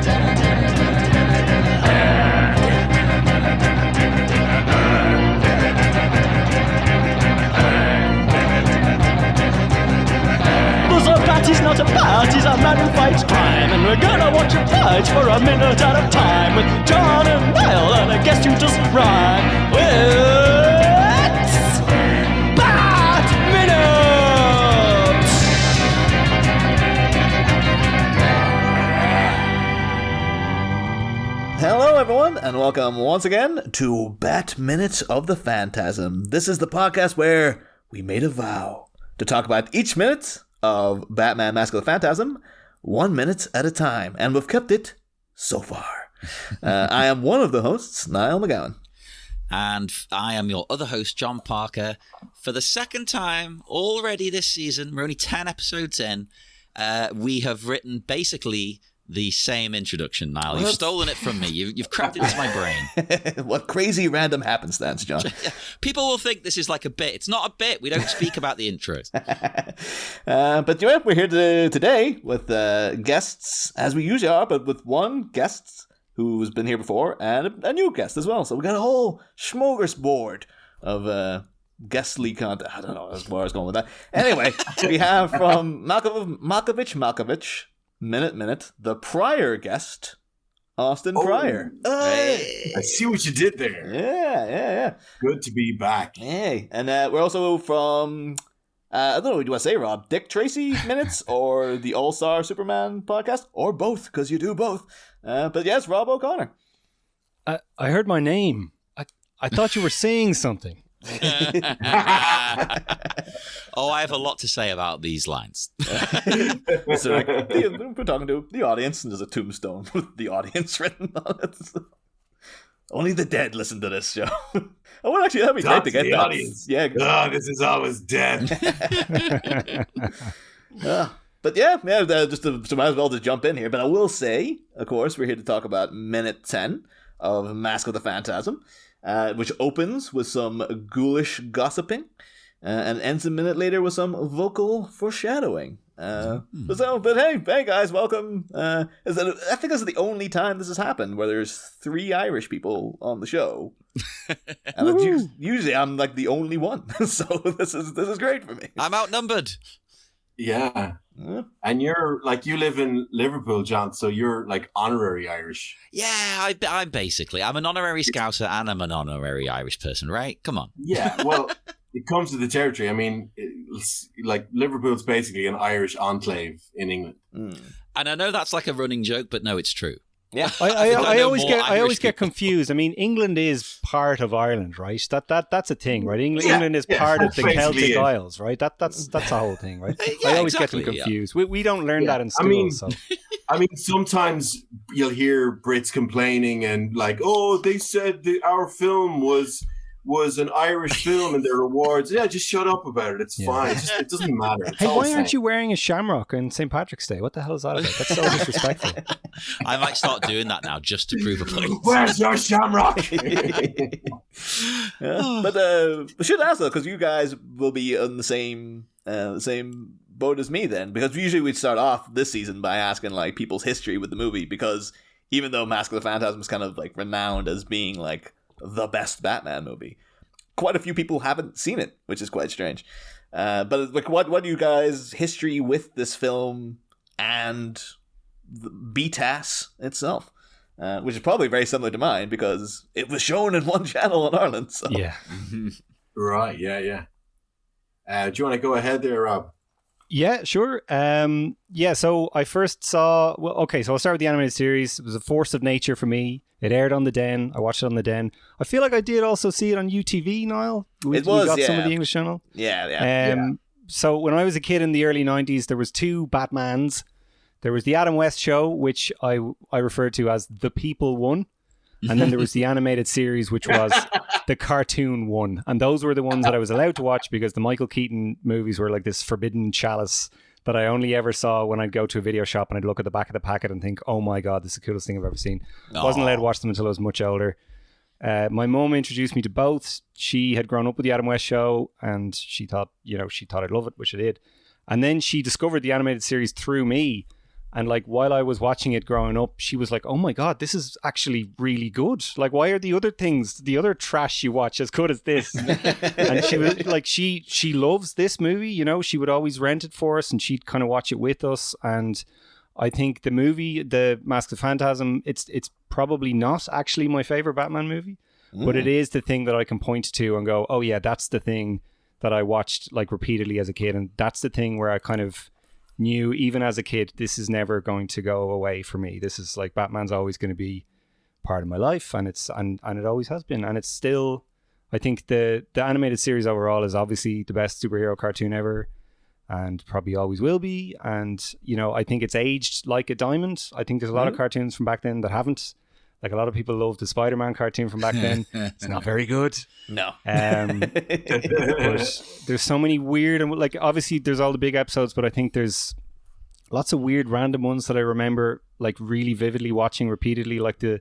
He's not a bat, he's a man who fights crime. And we're gonna watch him fight for a minute at a time. With John and Niall and a guest who doesn't rhyme. It's Bat Minutes! Hello everyone, and welcome once again to Bat Minutes of the Phantasm. This is the podcast where we made a vow to talk about each minute of Batman Mask of the Phantasm 1 minute at a time, and we've kept it so far. I am one of the hosts, Niall McGowan. And I am your other host, John Parker. For the second time already this season, we're only 10 episodes in, we have written basically the same introduction, Niall. You've stolen it from me. You've crammed it into my brain. What crazy random happenstance, John. People will think this is like a bit. It's not a bit. We don't speak about the intros. But yeah, we're here today with guests, as we usually are, but with one guest who's been here before and a new guest as well. So we got a whole smorgasbord of guestly content. I don't know where I was going with that. Anyway, we have from Malkovich, Minute, the prior guest, Austin Pryor. Hey. I see what you did there. Yeah. Good to be back. Hey, and we're also from, I don't know, what do you want to say, Rob? Dick Tracy Minutes or the All-Star Superman podcast? Or both, because you do both. But yes, Rob O'Connor. I heard my name. I thought you were saying something. Oh, I have a lot to say about these lines. So, we're talking to the audience, and there's a tombstone with the audience written on it. Only the dead listen to this show. Oh, well, actually, that'd be great to get the that. Audience. Yeah. Oh, this is always dead. But yeah, just so might as well just jump in here. But I will say, of course, we're here to talk about minute 10 of Mask of the Phantasm, which opens with some ghoulish gossiping and ends a minute later with some vocal foreshadowing. But hey guys, welcome. I think this is the only time this has happened where there's 3 Irish people on the show. And usually I'm like the only one, so this is great for me. I'm outnumbered. Yeah. And you're like, you live in Liverpool, John, so you're like honorary Irish. Yeah, I'm an honorary Scouser and I'm an honorary Irish person, right? Come on. Yeah, well, it comes to the territory. I mean, like Liverpool's basically an Irish enclave in England. And I know that's like a running joke, but no, it's true. Yeah, I always get confused. I mean, England is part of Ireland, right? That's a thing, right? England is part of the Celtic Isles, right? That's the whole thing, right? I always get them confused. Yeah. We don't learn that in school. I mean, sometimes you'll hear Brits complaining and like, oh, they said our film was an Irish film and their awards. Yeah, just shut up about it. It's fine. It doesn't matter. Hey, why aren't you wearing a shamrock on St. Patrick's Day? What the hell is that about? That's so disrespectful. I might start doing that now just to prove a point. Where's your shamrock? But we should ask though, because you guys will be on the same boat as me then, because usually we'd start off this season by asking like people's history with the movie, because even though Mask of the Phantasm is kind of like renowned as being like the best Batman movie, quite a few people haven't seen it, which is quite strange. But like, what do you guys' history with this film and the BTAS itself, which is probably very similar to mine because it was shown in one channel in Ireland. So. Yeah. Right. Yeah. Do you want to go ahead there, Rob? Yeah, sure. So I first saw... Well, okay, so I'll start with the animated series. It was a force of nature for me. It aired on the Den. I watched it on the Den. I feel like I did also see it on UTV, Niall. We got some of the English channel. Yeah. So when I was a kid in the early 90s, there was 2 Batmans. There was the Adam West Show, which I referred to as The People One. And then there was the animated series, which was the cartoon one. And those were the ones that I was allowed to watch because the Michael Keaton movies were like this forbidden chalice that I only ever saw when I'd go to a video shop and I'd look at the back of the packet and think, oh my God, this is the coolest thing I've ever seen. I wasn't allowed to watch them until I was much older. My mum introduced me to both. She had grown up with the Adam West Show and she thought I'd love it, which I did. And then she discovered the animated series through me. And like while I was watching it growing up, she was like, "Oh my god, this is actually really good. Like, why are the other things, the other trash you watch, as good as this?" And she was like, she loves this movie. You know, she would always rent it for us, and she'd kind of watch it with us. And I think the movie, The Mask of Phantasm, it's probably not actually my favorite Batman movie, but it is the thing that I can point to and go, "Oh yeah, that's the thing that I watched like repeatedly as a kid," and that's the thing where I kind of knew even as a kid, this is never going to go away for me. This is like, Batman's always going to be part of my life, and it's and it always has been, and it's still, I think the animated series overall is obviously the best superhero cartoon ever, and probably always will be. And you know, I think it's aged like a diamond. I think there's a lot of cartoons from back then that haven't. Like, a lot of people love the Spider-Man cartoon from back then. It's not very good. No. But there's so many weird, and like, obviously there's all the big episodes, but I think there's lots of weird random ones that I remember like really vividly watching repeatedly, like the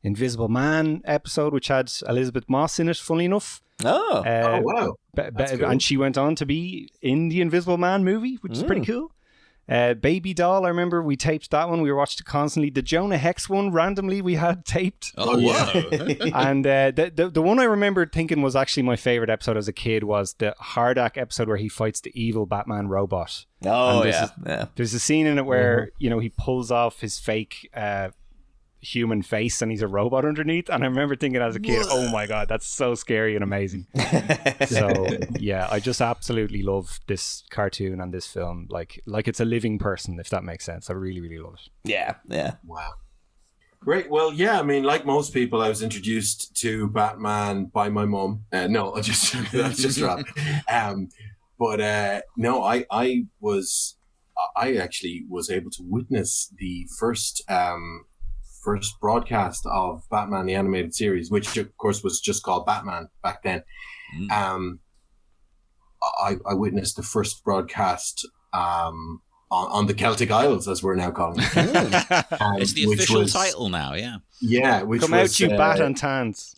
Invisible Man episode, which had Elizabeth Moss in it, funnily enough. Oh wow. Cool. And she went on to be in the Invisible Man movie, which is pretty cool. Baby Doll, I remember we taped that one. We were watching it constantly. The Jonah Hex one, randomly, we had taped. Oh, wow. And the one I remember thinking was actually my favorite episode as a kid was the Hardak episode where he fights the evil Batman robot. Oh, yeah. There's a scene in it where, you know, he pulls off his fake human face and he's a robot underneath, and I remember thinking as a kid, oh my god, that's so scary and amazing. So yeah, I just absolutely love this cartoon and this film, like it's a living person, if that makes sense. I really, really love it. Yeah. Wow. Great. Well, yeah, I mean, like most people, I was introduced to Batman by my mum. No, that's just wrong. But no, I actually was able to witness the first broadcast of Batman the Animated Series, which of course was just called Batman back then. I witnessed the first broadcast on the Celtic Isles, as we're now calling it. It's the official title now, yeah. Yeah, which Come was, out, you bat and tans.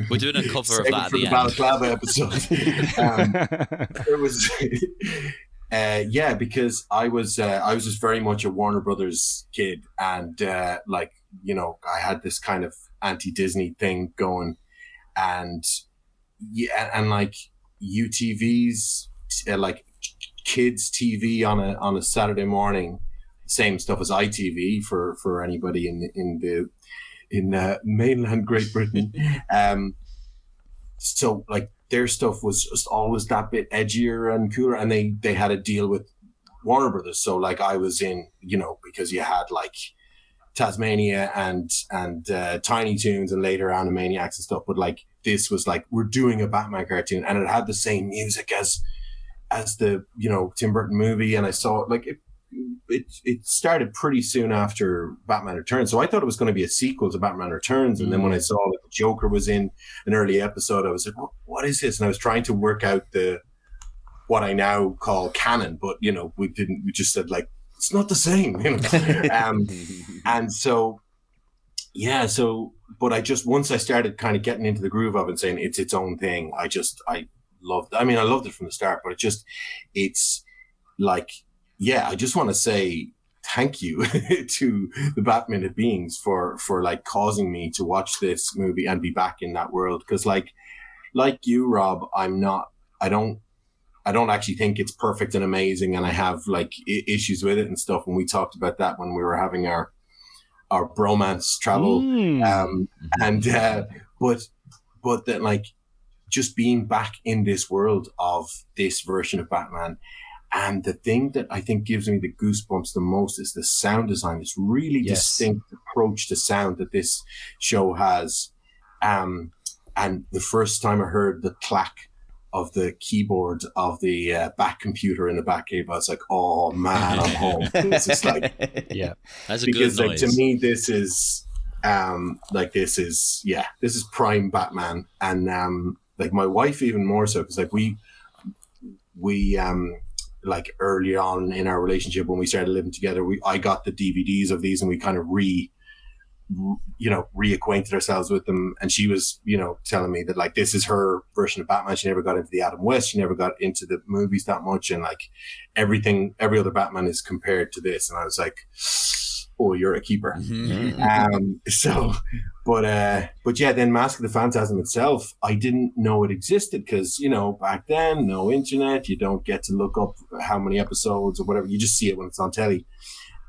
We're doing a cover of that at the end. Balaclava episode. It was... yeah, because I was just very much a Warner Brothers kid, and like, you know, I had this kind of anti-Disney thing going, and yeah, and like UTV's like kids TV on a Saturday morning, same stuff as ITV for anybody in mainland Great Britain. So like, their stuff was just always that bit edgier and cooler, and they had a deal with Warner Brothers. So like, I was in, you know, because you had like Tasmania and Tiny Toons and later Animaniacs and stuff, but like, this was like, we're doing a Batman cartoon, and it had the same music as the, you know, Tim Burton movie, and I saw like it started pretty soon after Batman Returns, so I thought it was going to be a sequel to Batman Returns. And then when I saw that the Joker was in an early episode, I was like, what is this? And I was trying to work out what I now call canon, but you know, we just said like, it's not the same, you know. And so yeah, but I just, once I started kind of getting into the groove of it and saying it's its own thing, I loved it from the start. But it's like, yeah, I just want to say thank you to the Batman beings for like causing me to watch this movie and be back in that world. Because like you, Rob, I don't actually think it's perfect and amazing, and I have like issues with it and stuff. And we talked about that when we were having our bromance travel. But that, like, just being back in this world of this version of Batman. And the thing that I think gives me the goosebumps the most is the sound design, this really distinct approach to sound that this show has. And the first time I heard the clack of the keyboard of the back computer in the back cave, I was like, oh man, I'm home. This is like, yeah, that's a because good like noise. To me, this is this is prime Batman. And like my wife even more so, because like we like early on in our relationship when we started living together, I got the DVDs of these and we kind of reacquainted ourselves with them. And she was, telling me that like, this is her version of Batman. She never got into the Adam West. She never got into the movies that much. And like every other Batman is compared to this. And I was like, oh, you're a keeper. But yeah, then Mask of the Phantasm itself, I didn't know it existed because, back then, no internet, you don't get to look up how many episodes or whatever. You just see it when it's on telly.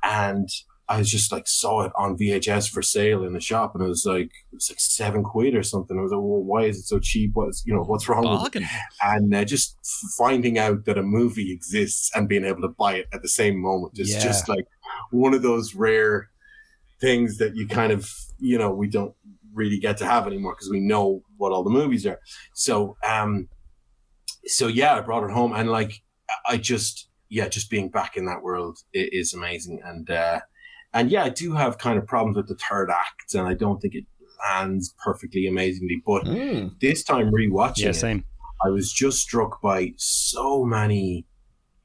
And I was just like, saw it on VHS for sale in the shop. And it was like £7 or something. I was like, well, why is it so cheap? What's wrong with it? And just finding out that a movie exists and being able to buy it at the same moment is just like one of those rare things that you kind of, we don't really get to have anymore because we know what all the movies are. So I brought it home, and like, I just being back in that world is amazing. And I do have kind of problems with the third act, and I don't think it lands perfectly amazingly. But this time rewatching it, I was just struck by so many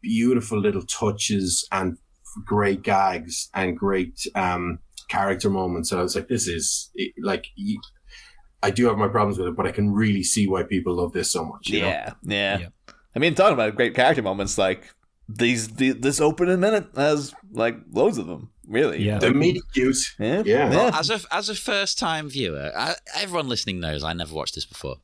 beautiful little touches and great gags and great character moments. So I was like, this is like, I do have my problems with it, but I can really see why people love this so much. Yeah. I mean, talking about great character moments, like this opening minute has like loads of them. Really, they're meaty cute. Yeah. Well, as a first time viewer, everyone listening knows I never watched this before.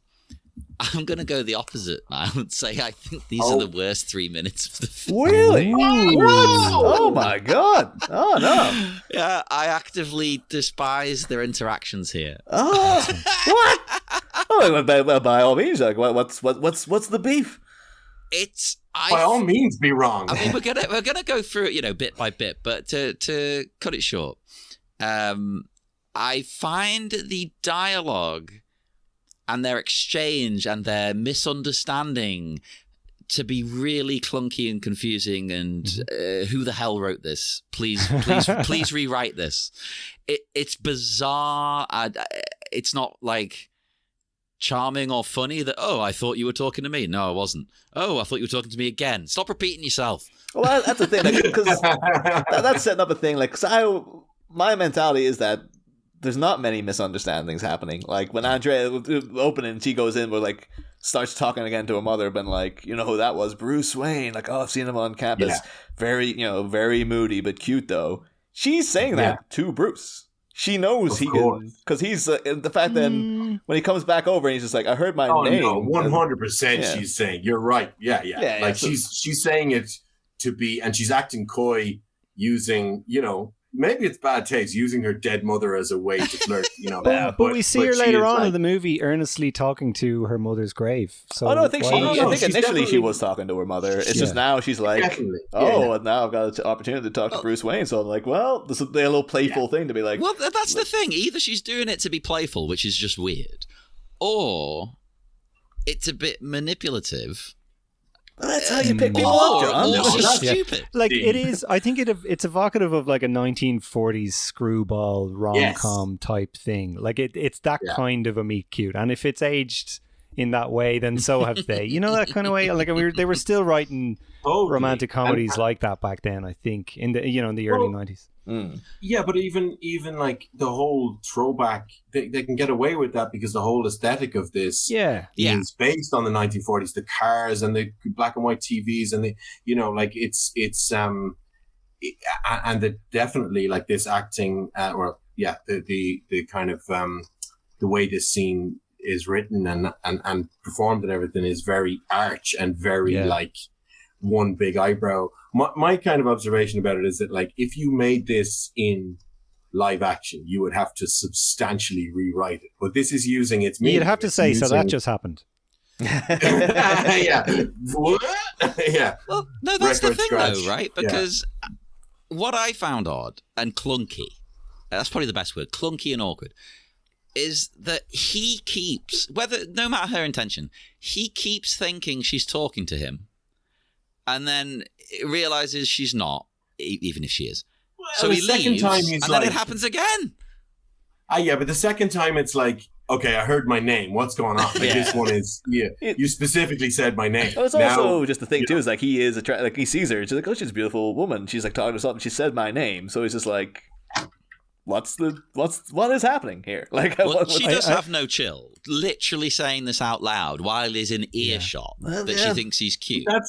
I'm going to go the opposite now and say I think these are the worst 3 minutes of the film. Really? Oh my god! Oh no! Yeah, I actively despise their interactions here. Oh, what? Oh, by all means, like, what's the beef? By all means, be wrong. I mean, we're gonna go through it, bit by bit, but to cut it short, I find the dialogue and their exchange and their misunderstanding to be really clunky and confusing. And who the hell wrote this? Please rewrite this. It's bizarre. It's not like charming or funny that, oh, I thought you were talking to me. No, I wasn't. Oh, I thought you were talking to me again. Stop repeating yourself. Well, that's the thing, because that's setting up a thing. Like, cause my mentality is that there's not many misunderstandings happening. Like when Andrea opening, she goes in, but like starts talking again to her mother, been like, you know who that was? Bruce Wayne. Like, oh, I've seen him on campus. Yeah. Very, very moody but cute though. She's saying that to Bruce. She knows because he's the fact that when he comes back over and he's just like, I heard my name. No, 100%. She's saying you're right. Yeah. Like she's saying it to be, and she's acting coy, using maybe it's bad taste using her dead mother as a way to flirt. But we see her later on in the movie earnestly talking to her mother's grave. So I think initially she was talking to her mother. It's just now she's like, and now I've got an opportunity to talk to Bruce Wayne. So I'm like, well, this will be a little playful thing to be like. Well, that's the thing. Either she's doing it to be playful, which is just weird, or it's a bit manipulative. Well, that's how you pick people up, John. That's stupid. Like it is. I think it's evocative of like a 1940s screwball rom-com type thing. Like it's that kind of a meet cute. And if it's aged in that way, then so have they. That kind of way. Like they were still writing romantic comedies like that back then. I think in the in the early 90s. Yeah, but even like the whole throwback, they can get away with that because the whole aesthetic of this is based on the 1940s, the cars and the black and white TVs and and definitely like this acting the kind of the way this scene is written and performed and everything is very arch and very like one big eyebrow. My kind of observation about it is that, like, if you made this in live action, you would have to substantially rewrite it. But this is using its meaning. You'd have to say, so that just happened. Yeah. Well, no, that's the thing, though, right? Because what I found odd and clunky, that's probably the best word, clunky and awkward, is that he keeps, no matter her intention, he keeps thinking she's talking to him. And then realizes she's not, even if she is. Well, so he leaves, and then it happens again. But the second time it's like, okay, I heard my name. What's going on? Like, this one is, you specifically said my name. It's also just the thing, too, is like he is, like he sees her. She's like, oh, she's a beautiful woman. She's like talking to something. She said my name. So he's just like, what is happening here? Like, well, she does have no chill. Literally saying this out loud while he's in earshot that she thinks he's cute. But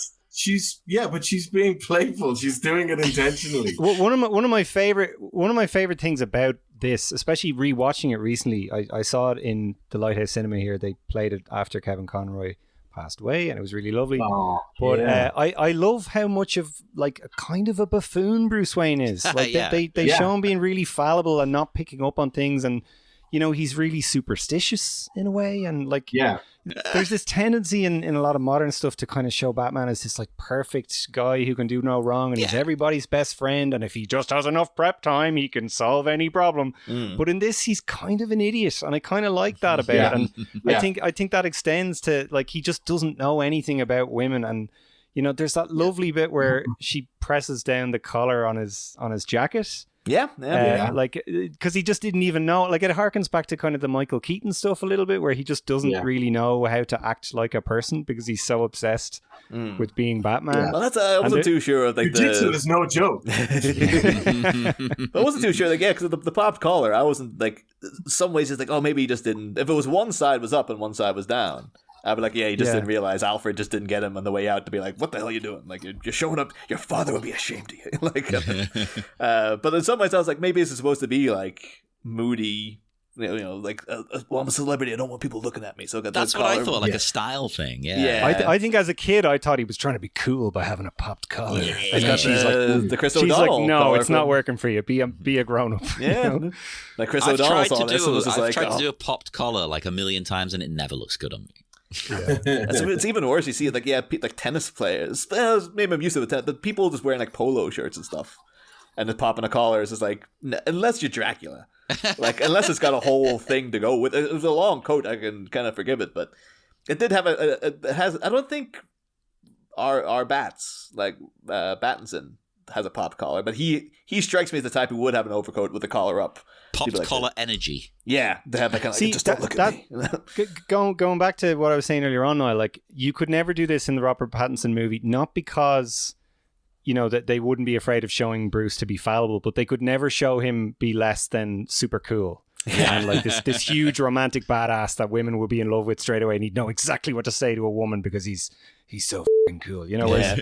she's being playful. She's doing it intentionally. One of my favorite things about this, especially rewatching it recently, I saw it in the Lighthouse Cinema here. They played it after Kevin Conroy passed away, and it was really lovely. I love how much of like a kind of a buffoon Bruce Wayne is. Like they show him being really fallible and not picking up on things, and he's really superstitious in a way, and like there's this tendency in a lot of modern stuff to kind of show Batman as this like perfect guy who can do no wrong, and he's everybody's best friend, and if he just has enough prep time he can solve any problem. But in this he's kind of an idiot, and I kind of like that about it. And I think that extends to like he just doesn't know anything about women, and there's that lovely bit where she presses down the collar on his jacket. Like, because he just didn't even know. Like, it harkens back to kind of the Michael Keaton stuff a little bit, where he just doesn't really know how to act like a person because he's so obsessed with being Batman. Well, I wasn't too sure of like Jiu-Jitsu is no joke. I wasn't too sure, like, because the popped collar, I wasn't like. Some ways it's like, oh, maybe he just didn't. If it was one side was up and one side was down, I'd be like, he just didn't realize. Alfred just didn't get him on the way out to be like, what the hell are you doing? Like, you're showing up. Your father would be ashamed of you. Like, but in some ways, I was like, maybe this is supposed to be like moody, like, well, I'm a celebrity. I don't want people looking at me. So I got that's what I thought, like a style thing. I think as a kid, I thought he was trying to be cool by having a popped collar. And got she's like the Chris O'Donnell. Like, no, it's not working for you. Be a grown up. Like Chris O'Donnell saw this and was just I've like, tried to do a popped collar like a million times, and it never looks good on me. It's even worse. You see it like tennis players. Maybe I'm used to it, but people just wearing like polo shirts and stuff, and just popping a collar is just like, unless you're Dracula, like unless it's got a whole thing to go with. It was a long coat, I can kind of forgive it, but it did have it has. I don't think our Bats like Battinson has a popped collar, but he strikes me as the type who would have an overcoat with the collar up. Popped collar energy. Yeah, they have that kind of like, just don't look at me. Going back to what I was saying earlier on now, like you could never do this in the Robert Pattinson movie, not because that they wouldn't be afraid of showing Bruce to be fallible, but they could never show him be less than super cool. And like this huge romantic badass that women would be in love with straight away, and he'd know exactly what to say to a woman because he's so f***ing cool, whereas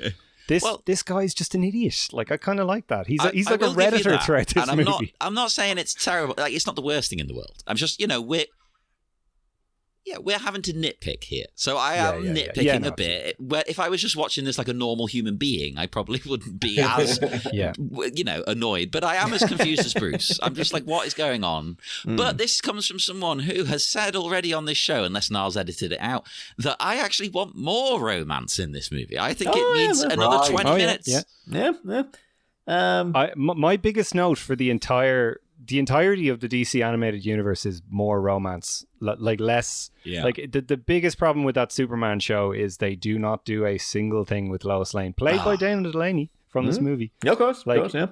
this guy's just an idiot. Like, I kind of like that. He's like a Redditor throughout this movie. I'm not saying it's terrible. Like, it's not the worst thing in the world. I'm just, we're having to nitpick here. So I am nitpicking a bit. Where if I was just watching this like a normal human being, I probably wouldn't be as, annoyed. But I am as confused as Bruce. I'm just like, what is going on? But this comes from someone who has said already on this show, unless Niles edited it out, that I actually want more romance in this movie. I think it needs another 20 minutes. My biggest note for the entirety of the DC animated universe is more romance, like less. Like the biggest problem with that Superman show is they do not do a single thing with Lois Lane, played by Dana Delaney from this movie. Yeah, of course.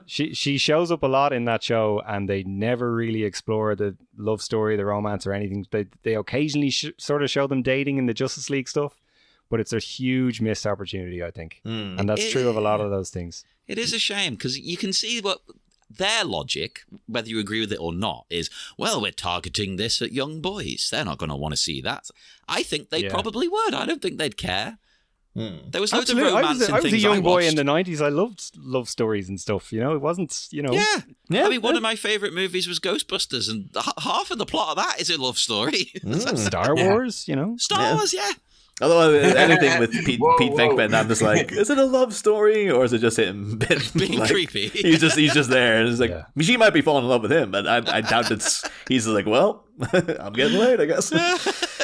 She shows up a lot in that show, and they never really explore the love story, the romance, or anything. They occasionally sort of show them dating in the Justice League stuff, but it's a huge missed opportunity, I think, and that's true of a lot of those things. It is a shame because you can see what. Their logic, whether you agree with it or not, is, well, we're targeting this at young boys. They're not going to want to see that. I think they probably would. I don't think they'd care. There was loads of romance in things I was a young boy in the 90s. I loved love stories and stuff. It wasn't, Yeah. I mean, one of my favourite movies was Ghostbusters, and half of the plot of that is a love story. Star Wars, Star Wars, yeah. Although anything with Pete Venkman, I'm just like, is it a love story or is it just him being like, creepy? He's just there, and it's like she might be falling in love with him, but I doubt he's like, well, I'm getting late, I guess.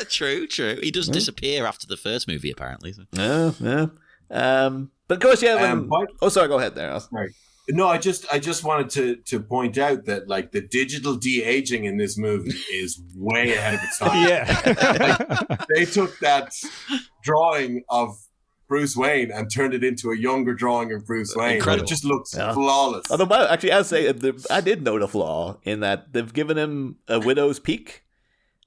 True. He does disappear after the first movie, apparently. So. Yeah. But of course, sorry, go ahead there. Right. No, I just wanted to point out that like the digital de-aging in this movie is way ahead of its time. Yeah. They took that drawing of Bruce Wayne and turned it into a younger drawing of Bruce Wayne. Incredible. It just looks flawless. Although, actually, I'd say I did note a flaw in that they've given him a widow's peak.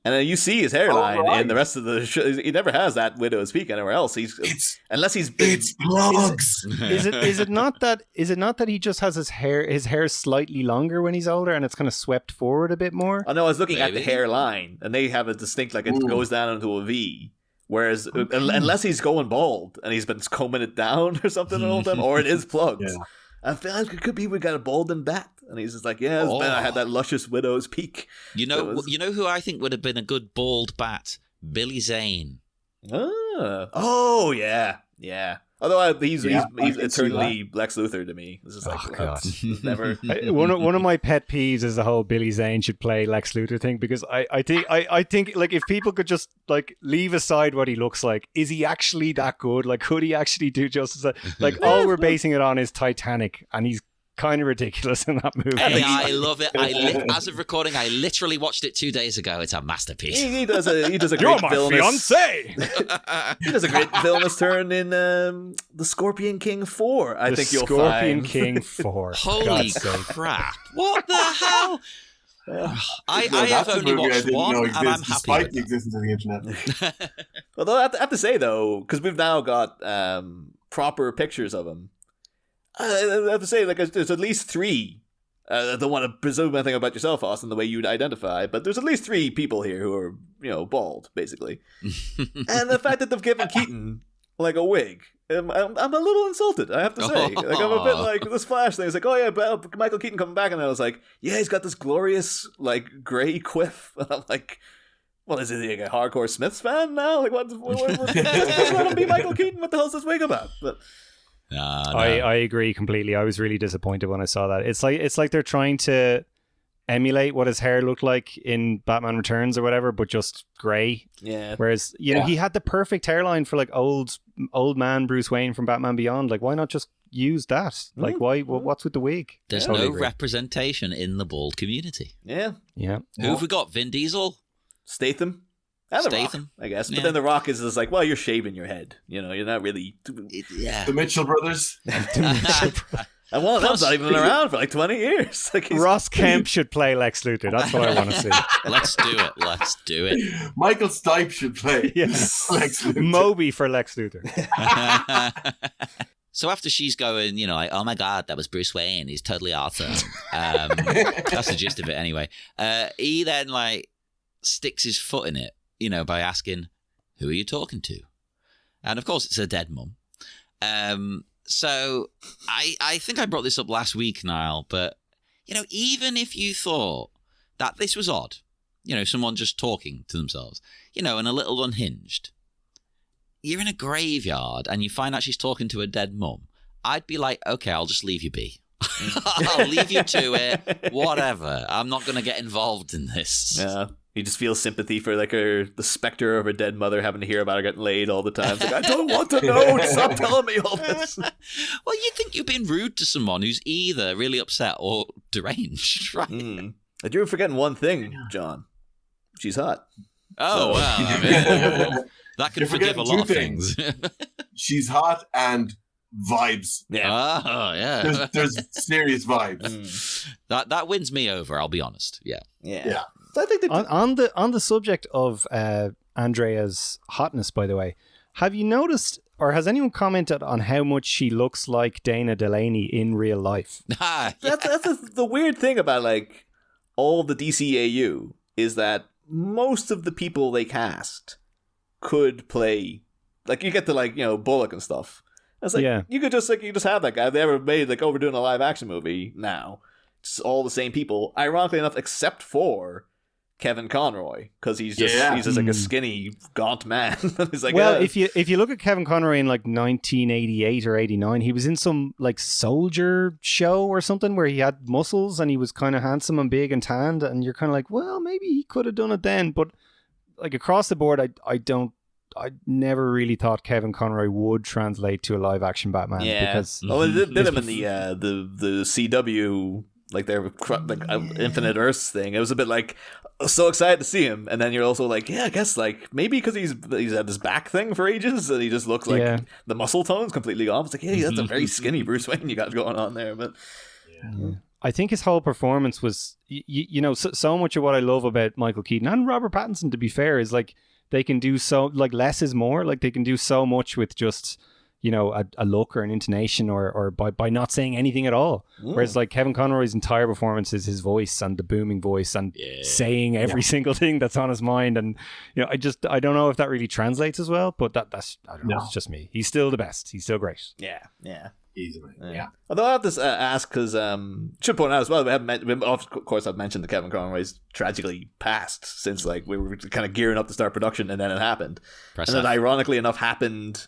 And then you see his hairline right. in the rest of the show. He never has that widow's peak anywhere else. Unless he's been, It's plugs. Is it not that he just has his hair slightly longer when he's older and it's kind of swept forward a bit more? I know. I was looking at the Maybe. hairline, and they have a distinct it goes down into a V. Whereas unless he's going bald and he's been combing it down or something all the time, or it is plugs. Yeah. I feel like it could be we got a balding bat, and he's just like, yeah, it's been, I had that luscious widow's peak. You know who I think would have been a good bald bat? Billy Zane. Oh yeah. Although he's eternally Lex Luthor to me. This is like God. never. One of my pet peeves is the whole Billy Zane should play Lex Luthor thing, because I think like if people could just like leave aside what he looks like, is he actually that good? Like, could he actually do justice? Like, all we're basing it on is Titanic, and he's kind of ridiculous in that movie. Hey, I love it. As of recording, I literally watched it 2 days ago. It's a masterpiece. He does a great You're my villainous. fiance. He does a great villainous turn in the Scorpion King 4. I think you'll Scorpion find. King 4. Holy God's sake. crap! What the hell? I have That's a only movie I watched didn't one, know and I'm exists, happy despite with the that. existence of the internet. Although I have to say though, because we've now got proper pictures of him. I have to say, like, there's at least 3. I don't want to presume anything about yourself, Austin, the way you'd identify, but there's at least 3 people here who are, bald, basically. And the fact that they've given Keaton, like, a wig, I'm a little insulted, I have to say. Like, I'm a bit like, this Flash thing, it's like, oh yeah, but Michael Keaton coming back, and I was like, yeah, he's got this glorious, like, grey quiff. And I'm like, well, is he like a hardcore Smiths fan now? Like, what just let him be Michael Keaton? What the hell's this wig about? But... No. I agree completely. I was really disappointed when I saw that. It's like they're trying to emulate what his hair looked like in Batman Returns or whatever, but just grey. Yeah. Whereas he had the perfect hairline for like old man Bruce Wayne from Batman Beyond. Like, why not just use that? Like, why? What's with the wig? There's Totally no agree. representation in the bald community. Yeah. Yeah. Who have we got? Vin Diesel? Statham. And The Rock, Statham. I guess. But Yeah. then The Rock is just like, well, you're shaving your head. You're not really... Yeah. The Mitchell brothers. And one of them's not even been around for like 20 years. Like Ross Kemp should play Lex Luthor. That's what I want to see. Let's do it. Michael Stipe should play. Yes. Lex Luthor. Moby for Lex Luthor. So after she's going, like, oh my God, that was Bruce Wayne. He's totally awesome. That's the gist of it anyway. He then, like, sticks his foot in it, by asking, who are you talking to? And of course, it's a dead mum. So I think I brought this up last week, Niall, but, even if you thought that this was odd, someone just talking to themselves, and a little unhinged, you're in a graveyard and you find out she's talking to a dead mum, I'd be like, okay, I'll just leave you be. I'll leave you to it, whatever. I'm not going to get involved in this. Yeah. You just feel sympathy for like the specter of her dead mother having to hear about her getting laid all the time. It's like, I don't want to know. Stop telling me all this. Well, you'd think you're being rude to someone who's either really upset or deranged, right? But you're forgetting one thing, John. She's hot. Oh, well, I mean, that could You're forgive a forgetting lot of two things. She's hot and vibes. Yeah. Oh, yeah. There's serious vibes. That wins me over, I'll be honest. Yeah. Yeah. So I think that On the subject of Andrea's hotness, by the way, have you noticed, or has anyone commented on how much she looks like Dana Delaney in real life? that's the weird thing about like all the DCAU is that most of the people they cast could play, like you get to like Bullock and stuff. It's like you could just have that guy. If they ever made like, oh, we're doing a live action movie now, it's all the same people. Ironically enough, except for Kevin Conroy, because he's just like a skinny, gaunt man. He's like, well, if you look at Kevin Conroy in like 1988 or 89, he was in some like soldier show or something where he had muscles and he was kind of handsome and big and tanned, and you're kind of like, well, maybe he could have done it then. But like across the board, I never really thought Kevin Conroy would translate to a live action Batman. Because it did him in the CW. Like their Infinite Earths thing. It was a bit like so excited to see him, and then you're also like, yeah, I guess like maybe because he's had this back thing for ages, and he just looks like the muscle tone's completely gone. It's like, yeah, that's a very skinny Bruce Wayne you got going on there. But I think his whole performance was, so much of what I love about Michael Keaton and Robert Pattinson, to be fair, is like they can do so, like less is more. Like they can do so much with just, a look or an intonation or by not saying anything at all. Whereas like Kevin Conroy's entire performance is his voice and the booming voice and saying every single thing that's on his mind. And, I don't know if that really translates as well, but that's, I don't know, it's just me. He's still the best. He's still great. Yeah. Easily. Yeah. Although I have to ask, because should point out as well, of course I've mentioned that Kevin Conroy's tragically passed since like we were kind of gearing up to start production, and then it happened. And it ironically enough happened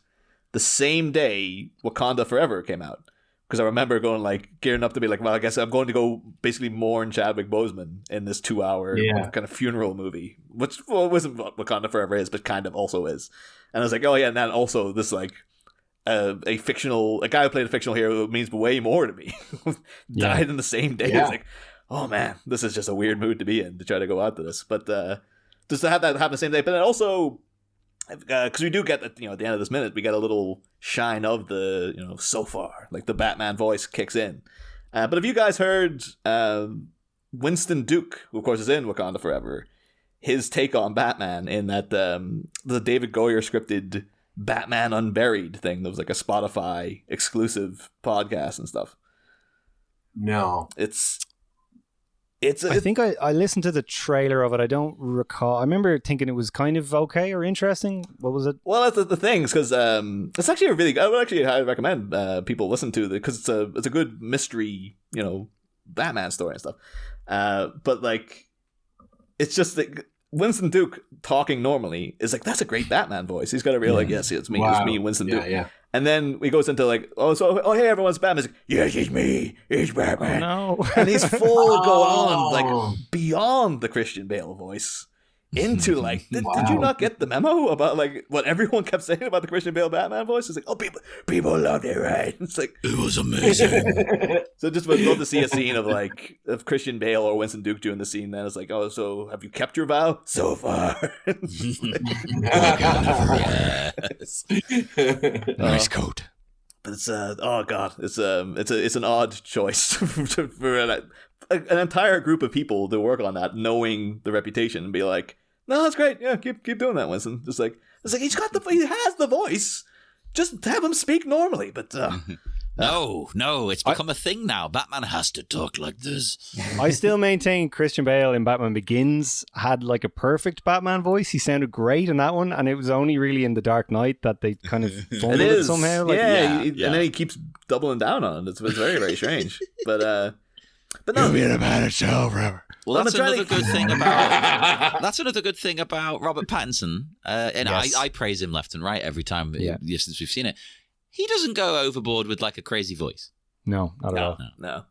the same day Wakanda Forever came out. Because I remember going like gearing up to be like, well, I guess I'm going to go basically mourn Chadwick Boseman in this 2-hour kind of funeral movie, which wasn't what Wakanda Forever is, but kind of also is. And I was like, oh yeah, and then also this like a guy who played a fictional hero means way more to me. Died in the same day. It's like, oh man, this is just a weird mood to be in to try to go out to this. But just to have that happen the same day, but then also because we do get at the end of this minute, we get a little shine of the so far, like the Batman voice kicks in. But have you guys heard Winston Duke, who of course is in Wakanda Forever, his take on Batman in that the David Goyer scripted Batman Unburied thing that was like a Spotify exclusive podcast and stuff? No. I think I listened to the trailer of it. I don't recall. I remember thinking it was kind of okay or interesting. What was it? Well, that's the thing, because it's actually I would actually highly recommend people listen to it, because it's a good mystery, Batman story and stuff. But like, it's just like Winston Duke talking normally is like, that's a great Batman voice. He's got a real like, yes, it's me, it's me, Winston Duke. Yeah. And then he goes into like, hey, everyone's Batman. He's like, yes, it's me, it's Batman. Oh, no. And he's full going on, like, beyond the Christian Bale voice into like, did you not get the memo about like what everyone kept saying about the Christian Bale Batman voice? It's like, oh, people loved it, right? It's like, it was amazing. So just would love to see a scene of Christian Bale or Winston Duke doing the scene. Then it's like, oh, so have you kept your vow so far? Yes. Nice coat. But it's oh god, it's an odd choice for an entire group of people to work on that, knowing the reputation, and be like, no, that's great, yeah, keep doing that, Winston. Just like, it's like he has the voice, just have him speak normally. But no, it's become a thing now. Batman has to talk like this. I still maintain Christian Bale in Batman Begins had like a perfect Batman voice. He sounded great in that one, and it was only really in The Dark Knight that they kind of fumbled it somehow. Like, and then he keeps doubling down on it. It's very, very strange. But no, you'll be in a bad itself forever. Well, that's another good thing about Robert Pattinson. And yes. I praise him left and right every time since we've seen it. He doesn't go overboard with like a crazy voice. No, not at all. No.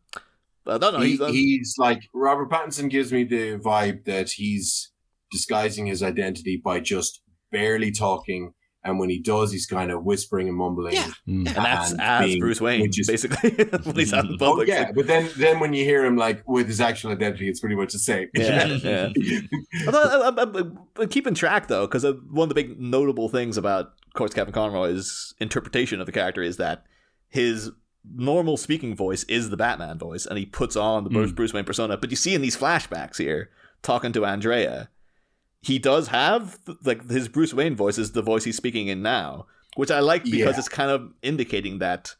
But I don't know. He's like, Robert Pattinson gives me the vibe that he's disguising his identity by just barely talking. And when he does, he's kind of whispering and mumbling. Yeah. And that's as Bruce Wayne, basically, when he's out in public. Oh, yeah, but then when you hear him like with his actual identity, it's pretty much the same. Yeah. Although I'm keeping track, though, because one of the big notable things about, of course, Kevin Conroy's interpretation of the character is that his normal speaking voice is the Batman voice, and he puts on the Bruce Wayne persona. But you see in these flashbacks here, talking to Andrea, he does have, like, his Bruce Wayne voice is the voice he's speaking in now, which I like because it's kind of indicating that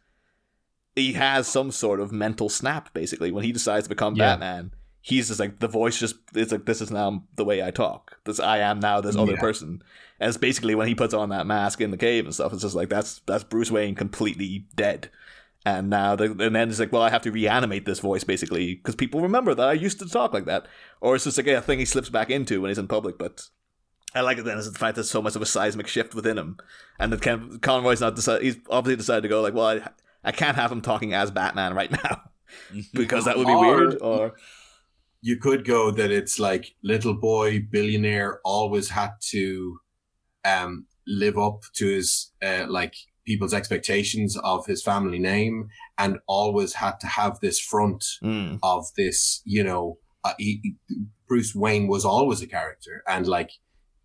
he has some sort of mental snap, basically. When he decides to become Batman, he's just like, the voice just, it's like, this is now the way I talk. I am now this other person. And it's basically when he puts on that mask in the cave and stuff, it's just like, that's Bruce Wayne completely dead. And now, and then it's like, well, I have to reanimate this voice, basically, because people remember that I used to talk like that. Or it's just like a thing he slips back into when he's in public. But I like it then, is the fact there's so much of a seismic shift within him. And that Conroy's he's obviously decided to go like, well, I can't have him talking as Batman right now, because that would be weird. Or you could go that it's like, little boy, billionaire, always had to live up to his, like, people's expectations of his family name, and always had to have this front of this, Bruce Wayne was always a character, and like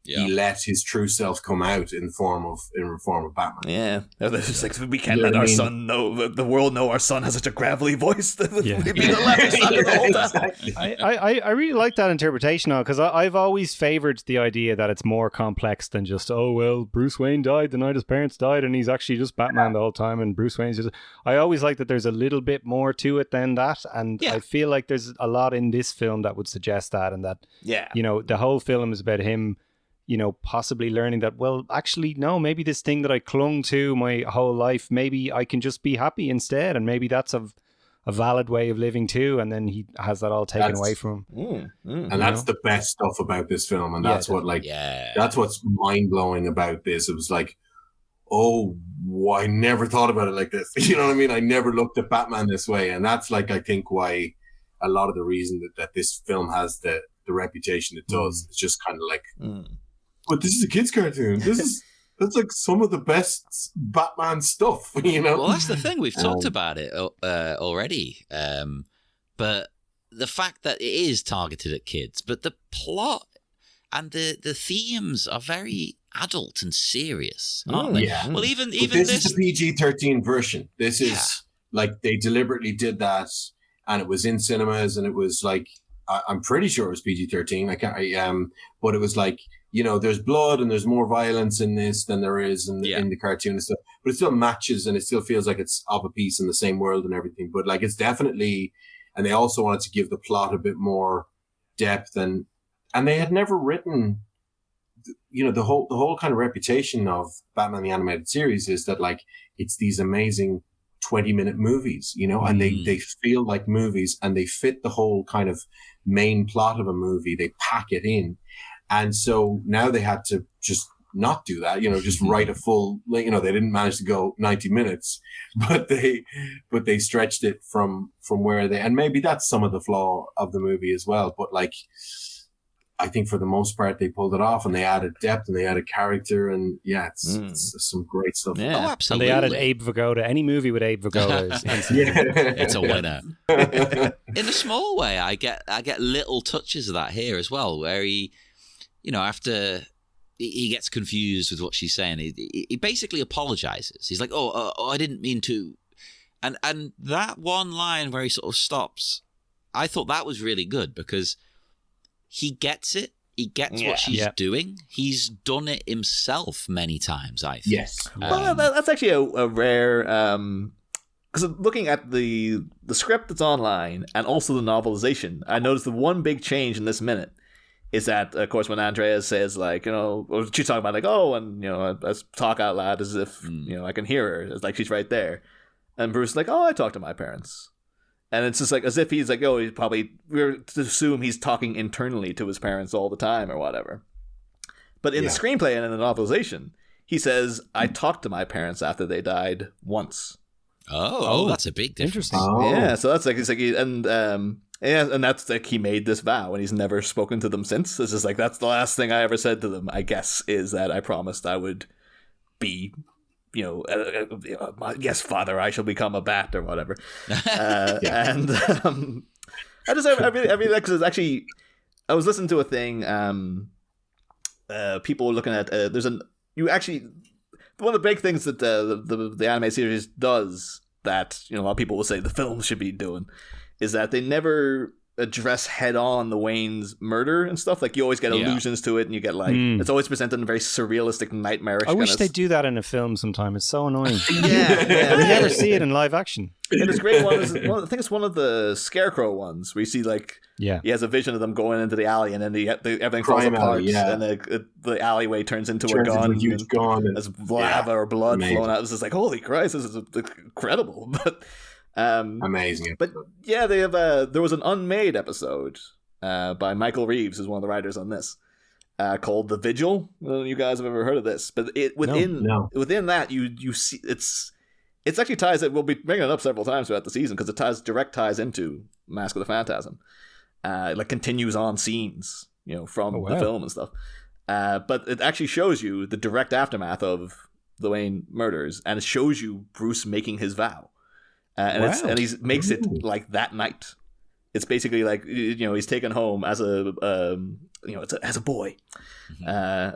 he let his true self come out in the form of Batman. Yeah, it's just like, we can't let our son know, the world know our son has such a gravelly voice that we've been the whole time. Exactly. I really like that interpretation now, because I've always favored the idea that it's more complex than just, oh well, Bruce Wayne died the night his parents died and he's actually just Batman the whole time, and Bruce Wayne's just... I always like that there's a little bit more to it than that, and I feel like there's a lot in this film that would suggest that, and that you know, the whole film is about him, you know, possibly learning that, well, actually, no, maybe this thing that I clung to my whole life, maybe I can just be happy instead. And maybe that's a valid way of living too. And then he has that all taken away from him. And that's the best stuff about this film. And that's that's what's mind blowing about this. It was like, oh, I never thought about it like this. You know what I mean? I never looked at Batman this way. And that's like, I think why a lot of the reason that this film has the reputation it does. It's just kind of like, but this is a kid's cartoon. That's like some of the best Batman stuff, you know? Well, that's the thing. We've talked about it already. But the fact that it is targeted at kids, but the plot and the themes are very adult and serious, aren't they? Yeah. Well, even this is the PG-13 version. This is like, they deliberately did that, and it was in cinemas, and it was like, I'm pretty sure it was PG-13. But it was like, you know, there's blood and there's more violence in this than there is in the cartoon and stuff. But it still matches, and it still feels like it's of a piece in the same world and everything. But like, it's definitely, and they also wanted to give the plot a bit more depth, and they had never written, you know, the whole kind of reputation of Batman the Animated Series is that like, it's these amazing 20-minute movies, you know, and they feel like movies, and they fit the whole kind of main plot of a movie. They pack it in. And so now they had to just not do that, you know, just write a full, you know, they didn't manage to go 90 minutes, but they stretched it from where they, and maybe that's some of the flaw of the movie as well. But like, I think for the most part, they pulled it off, and they added depth, and they added character, and it's some great stuff. Yeah, absolutely. And they added Abe Vigoda. Any movie with Abe Vigoda is it's a winner. In a small way, I get little touches of that here as well, where he, you know, after he gets confused with what she's saying, he basically apologizes. He's like, oh, I didn't mean to. And that one line where he sort of stops, I thought that was really good, because he gets it. He gets what she's doing. He's done it himself many times, I think. Yes. Well, that's actually a rare... because looking at the script that's online and also the novelization, I noticed the one big change in this minute is that, of course, when Andrea says, like, you know, or she's talking about, like, oh, and, you know, I talk out loud as if, you know, I can hear her. It's like she's right there. And Bruce is like, oh, I talk to my parents. And it's just like, as if he's like, oh, he's probably, we're to assume he's talking internally to his parents all the time or whatever. But in the screenplay and in the novelization, he says, I talked to my parents after they died once. Oh, that's a big difference. Interesting. Oh. Yeah, so that's like, it's like, and that's like, he made this vow and he's never spoken to them since. It's just like, that's the last thing I ever said to them, I guess, is that I promised I would be, you know, yes, Father, I shall become a bat or whatever. And I really like, because it's actually, I was listening to a thing, people were looking at, one of the big things that the anime series does that, you know, a lot of people will say the film should be doing is that they never address head on the Wayne's murder and stuff. Like, you always get allusions to it, and you get like it's always presented in a very surrealistic, nightmarish. I wish they'd do that in a film sometime. It's so annoying. We never see it in live action. And it's great one. I think it's one of the Scarecrow ones where you see, like, he has a vision of them going into the alley, and then everything falls apart, and the alleyway turns into a gun. Into a huge gun. There's lava or blood flowing out. It's just like, holy Christ, this is incredible. But amazing. But yeah, they have there was an unmade episode by Michael Reeves, who's one of the writers on this, called The Vigil. I don't know if you guys have ever heard of this, but within that you see it's actually ties that we'll be bringing it up several times throughout the season, because it direct ties into Mask of the Phantasm. Like, continues on scenes, you know, from the film and stuff. But it actually shows you the direct aftermath of the Wayne murders, and it shows you Bruce making his vow. And he makes it like that night. it's basically like, you know, he's taken home as a as a boy,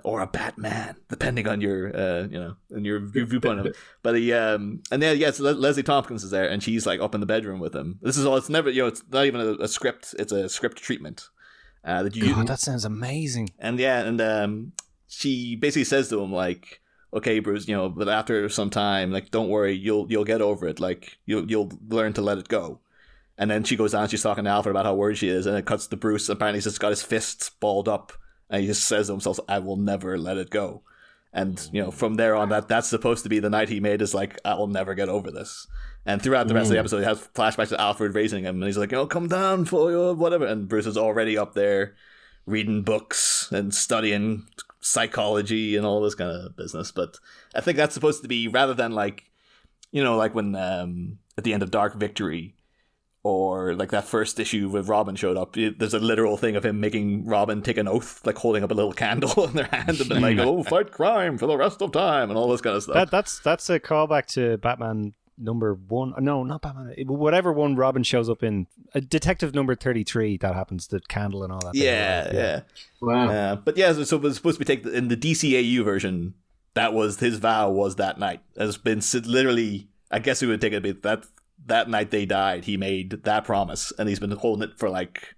or a Batman, depending on your and your viewpoint of it. But he and then so Leslie Tompkins is there, and she's like up in the bedroom with him. This is all. It's never, it's not even a script. It's a script treatment that you. God, that sounds amazing. And she basically says to him like, okay, Bruce, but after some time, like, don't worry, you'll get over it. Like, you'll learn to let it go. And then she goes down, she's talking to Alfred about how worried she is, and it cuts to Bruce. Apparently he's just got his fists balled up, and he just says to himself, I will never let it go. And, from there on, that's supposed to be the night he made, is like, I will never get over this. And throughout the rest of the episode, he has flashbacks to Alfred raising him, and he's like, come down for you, whatever. And Bruce is already up there reading books and studying psychology and all this kind of business. But I think that's supposed to be, rather than like, like when at the end of Dark Victory, or like that first issue with Robin showed up, there's a literal thing of him making Robin take an oath, like holding up a little candle in their hand and being like, oh, fight crime for the rest of time, and all this kind of stuff. That's a callback to Batman number 1. No, not Batman. Whatever one Robin shows up in. Detective number 33, that happens, the candle and all that. Yeah. Wow. But yeah, so it was supposed to be in the DCAU version, that was his vow, was that night. It's been literally, I guess it would take a bit, that night they died, he made that promise, and he's been holding it for like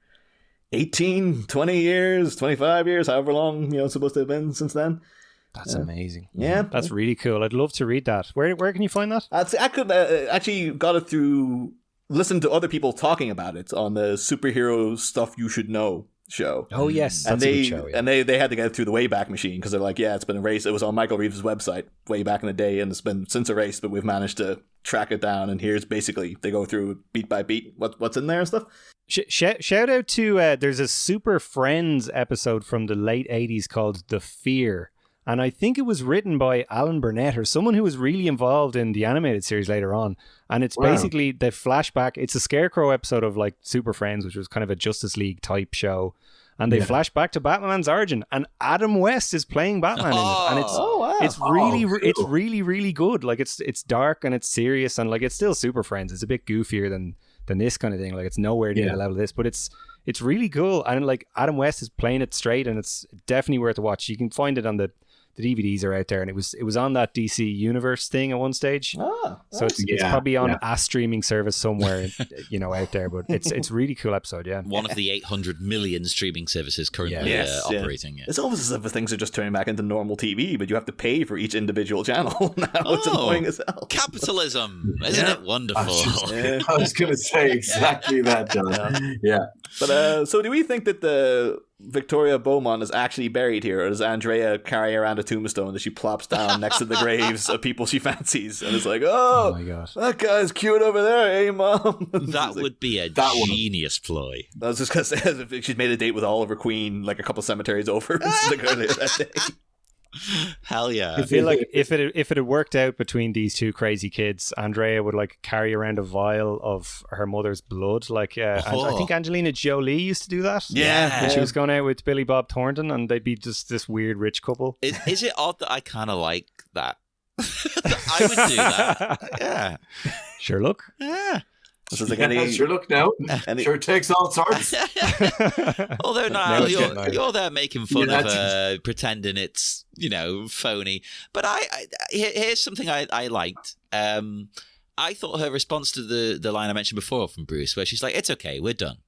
18, 20 years, 25 years, however long, it's supposed to have been since then. That's amazing. Yeah. That's really cool. I'd love to read that. Where can you find that? I could actually got it through listening to other people talking about it on the Superhero Stuff You Should Know show. Oh, yes. That's a good show, yeah. And they had to get it through the Wayback Machine, because they're like, yeah, it's been erased. It was on Michael Reeves' website way back in the day, and it's been since erased, but we've managed to track it down, and here's basically, they go through beat by beat what's in there and stuff. Shout out to, there's a Super Friends episode from the late 80s called The Fear. And I think it was written by Alan Burnett, or someone who was really involved in the animated series later on. And it's basically the flashback. It's a Scarecrow episode of like Super Friends, which was kind of a Justice League type show. And they flash back to Batman's origin, and Adam West is playing Batman in it. And it's it's really, really good. Like it's dark and it's serious, and like it's still Super Friends. It's a bit goofier than this kind of thing. Like it's nowhere near the level of this, but it's really cool. And like Adam West is playing it straight, and it's definitely worth a watch. You can find it on the DVDs are out there, and it was on that DC Universe thing at one stage. So it's probably on a streaming service somewhere, out there. But it's really cool episode. Yeah, one of the 800 million streaming services currently operating. Yeah. It's almost as if things are just turning back into normal TV, but you have to pay for each individual channel now. It's annoying as hell. Capitalism, isn't it wonderful? I was going to say exactly that, John. Yeah. But so do we think that the Victoria Beaumont is actually buried here, or does Andrea carry around a tombstone that she plops down next to the graves of people she fancies, and it's like, oh my gosh, that guy's cute over there, hey mom? That would be a genius ploy. I was just gonna say, as if she'd made a date with Oliver Queen like a couple cemeteries over that day. Hell yeah. I feel like if it had worked out between these two crazy kids, Andrea would like carry around a vial of her mother's blood. Like I think Angelina Jolie used to do that. Yeah. When she was going out with Billy Bob Thornton, and they'd be just this weird rich couple. Is it odd that I kind of like that? I would do that. Yeah. Sherlock? Yeah. This is like sure look now. Sure takes all sorts. Although now you're there making fun of pretending it's phony. But here's something I liked. I thought her response to the line I mentioned before from Bruce, where she's like, "It's okay, we're done.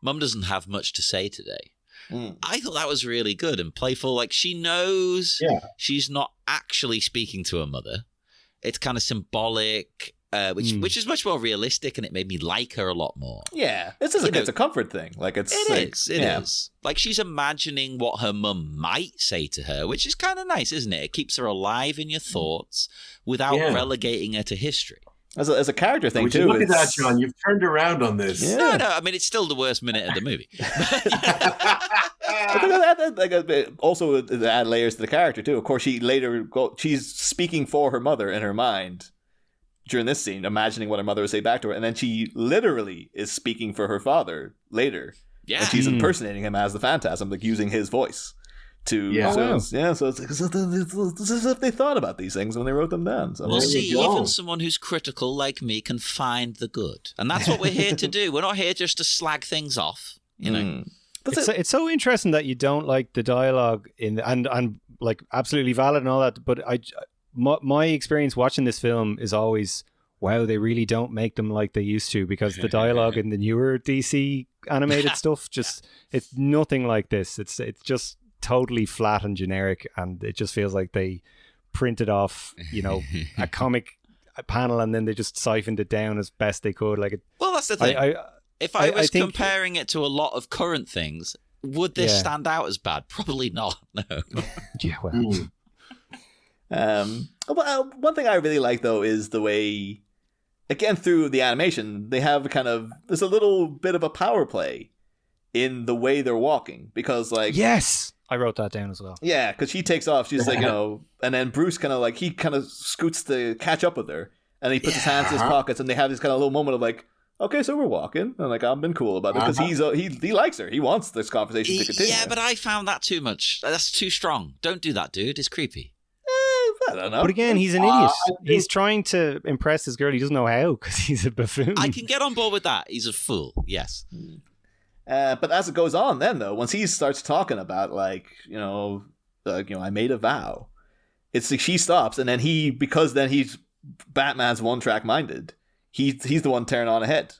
Mum doesn't have much to say today." I thought that was really good and playful. Like, she knows she's not actually speaking to her mother. It's kind of symbolic. Which is much more realistic, and it made me like her a lot more. Yeah, it's a comfort thing. Like it is. Like, she's imagining what her mum might say to her, which is kind of nice, isn't it? It keeps her alive in your thoughts without relegating her to histoy. As a character thing, too. Look at that, John. You've turned around on this. Yeah. No. I mean, it's still the worst minute of the movie. Also, to add layers to the character, too. Of course, she's speaking for her mother in her mind during this scene, imagining what her mother would say back to her, and then she literally is speaking for her father later. Yeah. And she's impersonating him as the Phantasm, like using his voice to Yeah. so it's as if they thought about these things when they wrote them down. So Well, There you see, go. even someone who's critical like me can find the good. And that's what we're here to do. We're not here just to slag things off, you know. It's so interesting that you don't like the dialogue and like absolutely valid and all that. But my experience watching this film is always, wow, they really don't make them like they used to, because the dialogue in the newer DC animated stuff it's nothing like this. It's just totally flat and generic, and it just feels like they printed off, a comic panel and then they just siphoned it down as best they could. Well, that's the thing. If I was comparing it to a lot of current things, would this stand out as bad? Probably not. No. Yeah, well. One thing I really like though is the way, again through the animation, they have there's a little bit of a power play in the way they're walking, because yes, I wrote that down as well. Yeah, because she takes off, she's like, and then Bruce he scoots to catch up with her, and he puts his hands in his pockets, and they have this kind of little moment of like, okay, so we're walking, and I've been cool about it, because he likes her, he wants this conversation to continue. Yeah, but I found that too much. That's too strong. Don't do that, dude. It's creepy. I don't know. But again, he's an idiot. He's trying to impress this girl. He doesn't know how, because he's a buffoon. I can get on board with that. He's a fool. Yes. But as it goes on, then though, once he starts talking about I made a vow, it's like she stops, and then because he's Batman's one-track minded, he's the one tearing on ahead,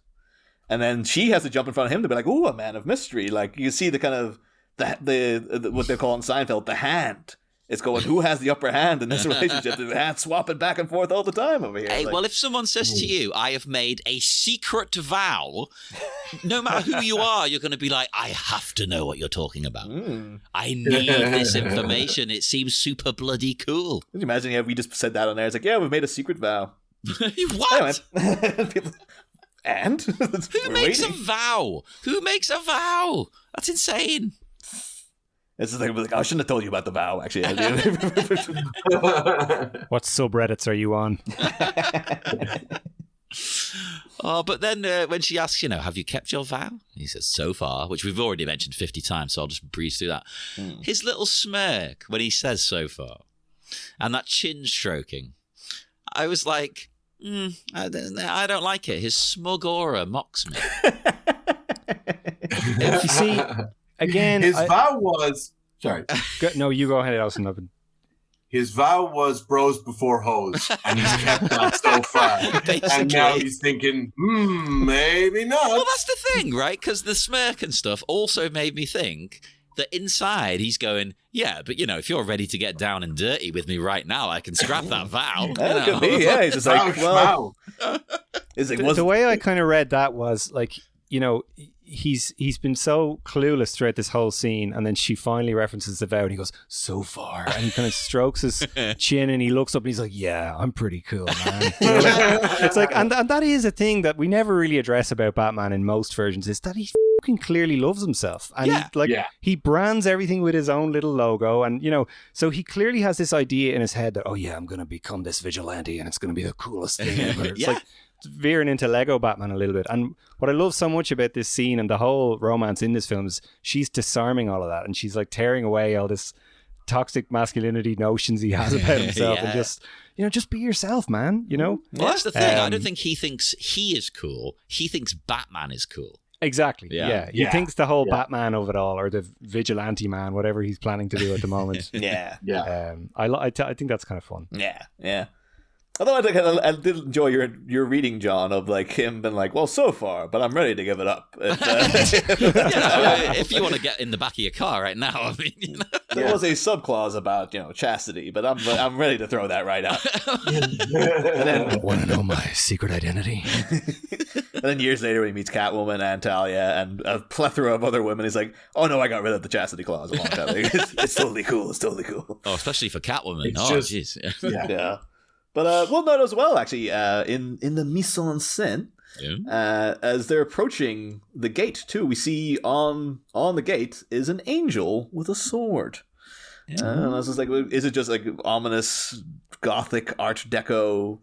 and then she has to jump in front of him to be like, "Oh, a man of mystery." Like you see the kind of the what they call in Seinfeld, the hand. It's going, who has the upper hand in this relationship? The hand swapping back and forth all the time over here. Hey, well, if someone says to you, I have made a secret vow, no matter who you are, you're going to be like, I have to know what you're talking about. I need this information. It seems super bloody cool. Can you imagine if we just said that on there? It's like, yeah, we've made a secret vow. What? Anyway. And? Who makes a vow? Who makes a vow? That's insane. It's just like, I shouldn't have told you about the vow, actually. What subreddits are you on? But then when she asks, have you kept your vow? He says, so far, which we've already mentioned 50 times, so I'll just breeze through that. His little smirk when he says so far, and that chin stroking, I was like, I don't like it. His smug aura mocks me. You see... Again, his vow was sorry. No, you go ahead, Alison. His vow was bros before hoes, and he's kept that so far. And now he's thinking, maybe not. Well, that's the thing, right? Because the smirk and stuff also made me think that inside he's going, yeah, but if you're ready to get down and dirty with me right now, I can scrap that vow. That could be, yeah. He's just like, well, the way I kind of read that was like, he's been so clueless throughout this whole scene, and then she finally references the vow, and he goes, so far, and he kind of strokes his chin, and he looks up, and he's like, yeah, I'm pretty cool, man. It's like, and that is a thing that we never really address about Batman in most versions, is that he fucking clearly loves himself, and he brands everything with his own little logo, and so he clearly has this idea in his head that, oh yeah, I'm gonna become this vigilante, and it's gonna be the coolest thing ever. It's like veering into Lego Batman a little bit. And what I love so much about this scene and the whole romance in this film is she's disarming all of that, and she's like tearing away all this toxic masculinity notions he has about himself and just be yourself, man. Well, that's the thing. I don't think he thinks he is cool. He thinks Batman is cool. Exactly. Yeah. He thinks the whole Batman of it all, or the vigilante man, whatever he's planning to do at the moment. I think that's kind of fun. Yeah. Although I did enjoy your reading, John, of like him being like, well, so far, but I'm ready to give it up. If you want to get in the back of your car right now, I mean, there was a subclause about chastity, but I'm ready to throw that right out. Want to know my secret identity? And then years later, when he meets Catwoman and Talia and a plethora of other women, he's like, "Oh no, I got rid of the chastity clause a long time ago. It's totally cool. It's totally cool." Oh, especially for Catwoman. Jeez. Yeah. But we'll note as well, actually, in the mise en scène, as they're approaching the gate too, we see on the gate is an angel with a sword. And I was just like, is it just like ominous Gothic Art Deco,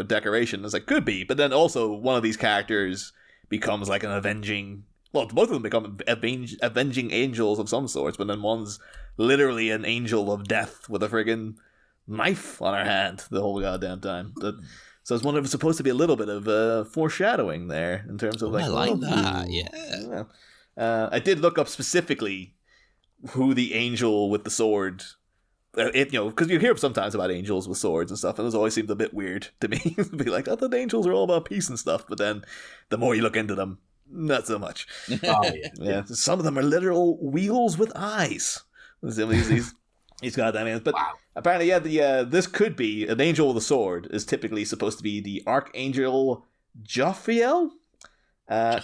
decoration? It's like, could be, but then also one of these characters becomes like an avenging well, both of them become avenging angels of some sorts, but then one's literally an angel of death with a friggin' knife on her hand the whole goddamn time. So it's one of supposed to be a little bit of foreshadowing there in terms of like. I like that. Yeah. I did look up specifically who the angel with the sword. Because you hear sometimes about angels with swords and stuff, and it always seemed a bit weird to me. Be like, I thought the angels are all about peace and stuff, but then the more you look into them, not so much. Oh, Yeah, some of them are literal wheels with eyes. He's got that man, but wow. Apparently, this could be an angel with a sword. Is typically supposed to be the archangel Jophiel,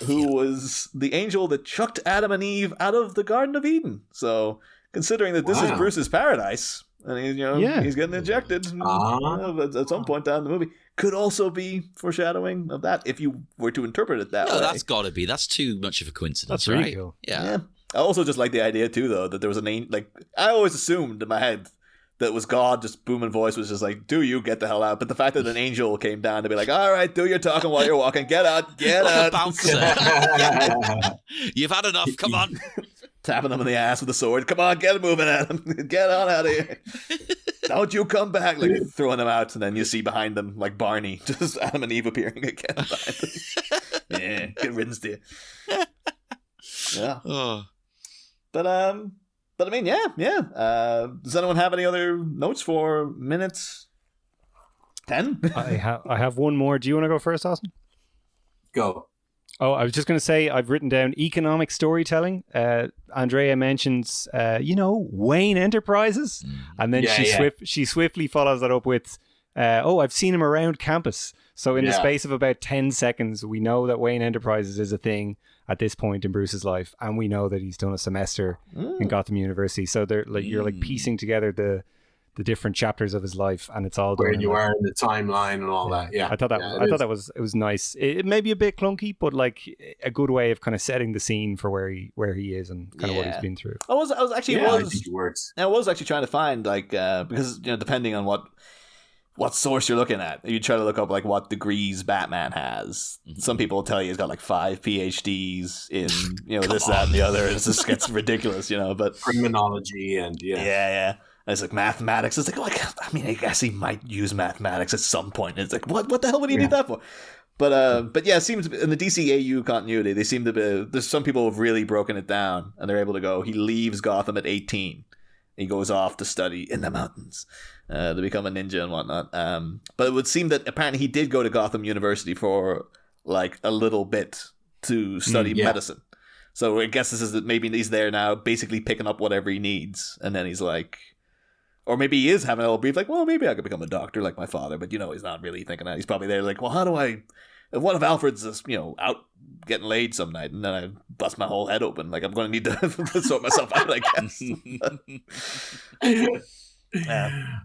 who was the angel that chucked Adam and Eve out of the Garden of Eden. So, considering that this is Bruce's paradise, and he's getting injected at some point down the movie, could also be foreshadowing of that if you were to interpret it that way. That's got to be. That's too much of a coincidence. That's really cool. Yeah. I also just like the idea too, though, that there was an angel. Like, I always assumed in my head that was God, just booming voice was just like, "Do you get the hell out?" But the fact that an angel came down to be like, "All right, do your talking while you're walking. Get out, get Like out." a bouncer. You've had enough. Come on. Tapping him in the ass with a sword. Come on, get moving at him. Get on out of here. Don't you come back. Like, throwing them out, and then you see behind them, like Barney, just Adam and Eve appearing again behind them. Yeah, good riddance to you. Yeah. Oh. But I mean, yeah. Does anyone have any other notes for minutes 10? I have one more. Do you want to go first, Austin? Go. Oh, I was just going to say I've written down economic storytelling. Andrea mentions, Wayne Enterprises, and then she swiftly follows that up with, I've seen him around campus. So in the space of about 10 seconds, we know that Wayne Enterprises is a thing at this point in Bruce's life, and we know that he's done a semester in Gotham University. So they're like you're like piecing together the different chapters of his life, and it's all where done you are in the timeline and all that. Yeah, I thought that was nice. It may be a bit clunky, but like a good way of kind of setting the scene for where he is and kind of what he's been through. I think it works. I was actually trying to find like because depending on what source you're looking at, you try to look up like what degrees Batman has. Some people will tell you he's got like 5 PhDs in this, that, and the other. It just gets ridiculous, but criminology and yeah. And it's like mathematics. It's like, I guess he might use mathematics at some point. It's like, what the hell would he need that for? But yeah, it seems in the DCAU continuity, they seem to be. There's some people who've really broken it down, and they're able to go. He leaves Gotham at 18. He goes off to study in the mountains to become a ninja and whatnot. But it would seem that apparently he did go to Gotham University for like a little bit to study medicine. So I guess this is that maybe he's there now, basically picking up whatever he needs, and then he's like, or maybe he is having a little brief, like, well, maybe I could become a doctor like my father, but he's not really thinking that. He's probably there like, well, how do I? If one of Alfred's just, out getting laid some night, and then I bust my whole head open, like I'm going to need to sort myself out, I guess.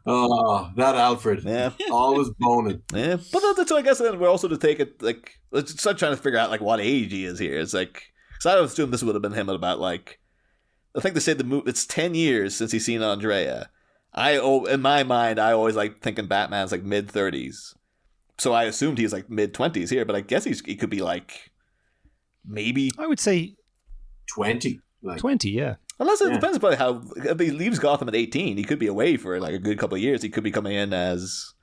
Oh, that Alfred. Yeah. Always boning. Yeah. But that's, I guess, then we're also to take it, like, let's start trying to figure out, like, what age he is here. It's like, because I would assume this would have been him at about, like, I think they said it's 10 years since he's seen Andrea. In my mind, I always like thinking Batman's like mid-30s. So I assumed he's like mid-20s here, but I guess he could be like, maybe. I would say 20. 20, yeah. Unless it depends upon how, if he leaves Gotham at 18, he could be away for like a good couple of years. He could be coming in as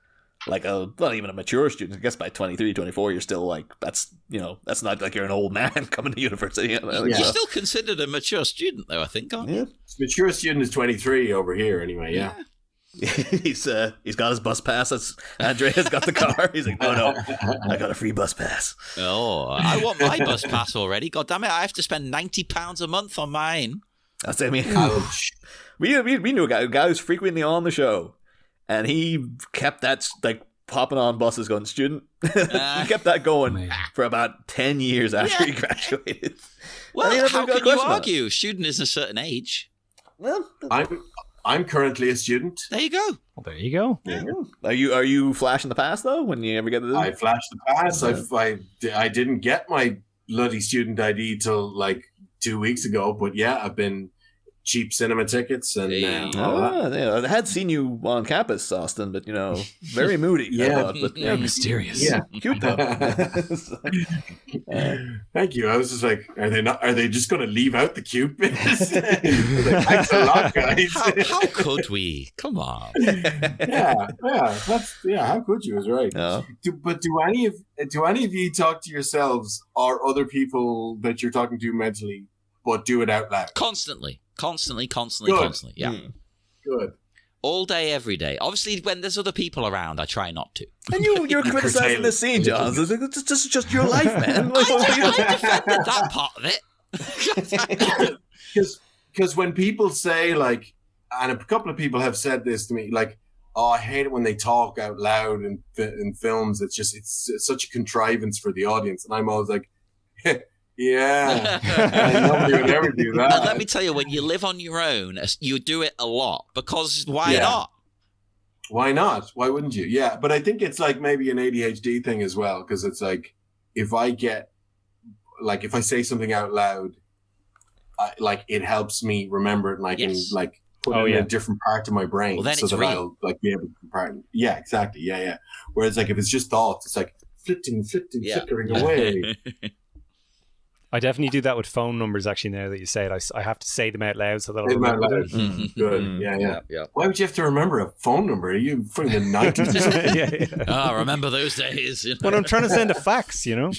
like not even a mature student. I guess by 23, 24, you're still like, that's not like you're an old man coming to university. You're still considered a mature student though, I think, aren't you? Mature student is 23 over here anyway, yeah. He's got his bus pass. Andrea's got the car. He's like, no, I got a free bus pass. Oh, I want my bus pass already. God damn it, I have to spend £90 a month on mine. That's, I mean, we knew a guy who's frequently on the show, and he kept that like popping on buses going student. He kept that going for about 10 years after he graduated. Well, how can you argue? Student is a certain age. Well, I'm currently a student. There you go. Well, there you go. Yeah. Are you flashing the pass though? When you ever get to this? I flashed the pass. I didn't get my bloody student ID till like 2 weeks ago, but yeah, I've been cheap cinema tickets. And I had seen you on campus, Austin, but very moody. I thought, but mysterious. Yeah, cute though. Thank you. I was just like, are they just going to leave out the cute bits? Thanks a lot, guys. How could we? Come on. How could you? Is right. No. Do any of you talk to yourselves or other people that you're talking to mentally, but do it out loud? Constantly. Good. Yeah. Good. All day, every day. Obviously, when there's other people around, I try not to. And you're criticizing this scene, John. It's just your life, man. I defended that part of it. Because when people say, like, and a couple of people have said this to me, like, oh, I hate it when they talk out loud in films. It's such a contrivance for the audience. And I'm always like, yeah, nobody would ever do that. And let me tell you, when you live on your own, you do it a lot, because why not? Why not? Why wouldn't you? Yeah, but I think it's like maybe an ADHD thing as well, because it's like, if I say something out loud, it helps me remember it, and I can put it in a different part of my brain, well, then so it's that real. I'll be able to compare it. Yeah, exactly. Yeah. Whereas if it's just thoughts, it's like flickering away. I definitely do that with phone numbers, actually, now that you say it. I have to say them out loud so that I'll Say them out remember loud. them. Good. Yeah. Why would you have to remember a phone number? Are you from the 90s or something? Yeah. Remember those days. When I'm trying to send a fax, Oh,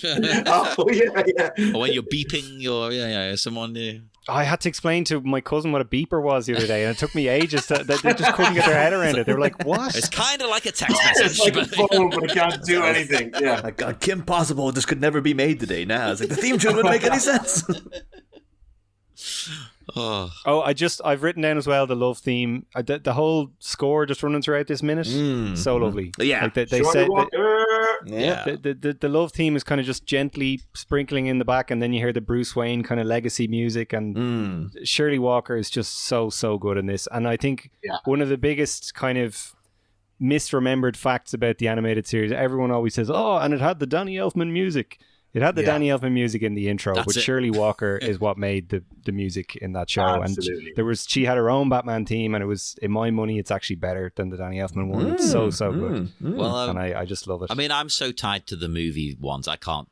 yeah. Or when you're beeping someone. I had to explain to my cousin what a beeper was the other day, and it took me ages. They just couldn't get their head around it. They were like, what? It's kind of like a text message. It's like a phone, but it can't do anything. Yeah. Like, Kim Possible, this could never be made today. Now it's like the theme tune wouldn't make any sense. I've written down as well the love theme. The whole score just running throughout this minute. So lovely. Yeah. Like they said the love theme is kind of just gently sprinkling in the back, and then you hear the Bruce Wayne kind of legacy music, and Shirley Walker is just so good in this. And I think one of the biggest kind of misremembered facts about the animated series, everyone always says, and it had the Danny Elfman music. It had the Danny Elfman music in the intro, but Shirley Walker is what made the music in that show. Absolutely. And she had her own Batman theme, and it was, in my money, it's actually better than the Danny Elfman one. It's so good. Well, and I just love it. I mean, I'm so tied to the movie ones, I can't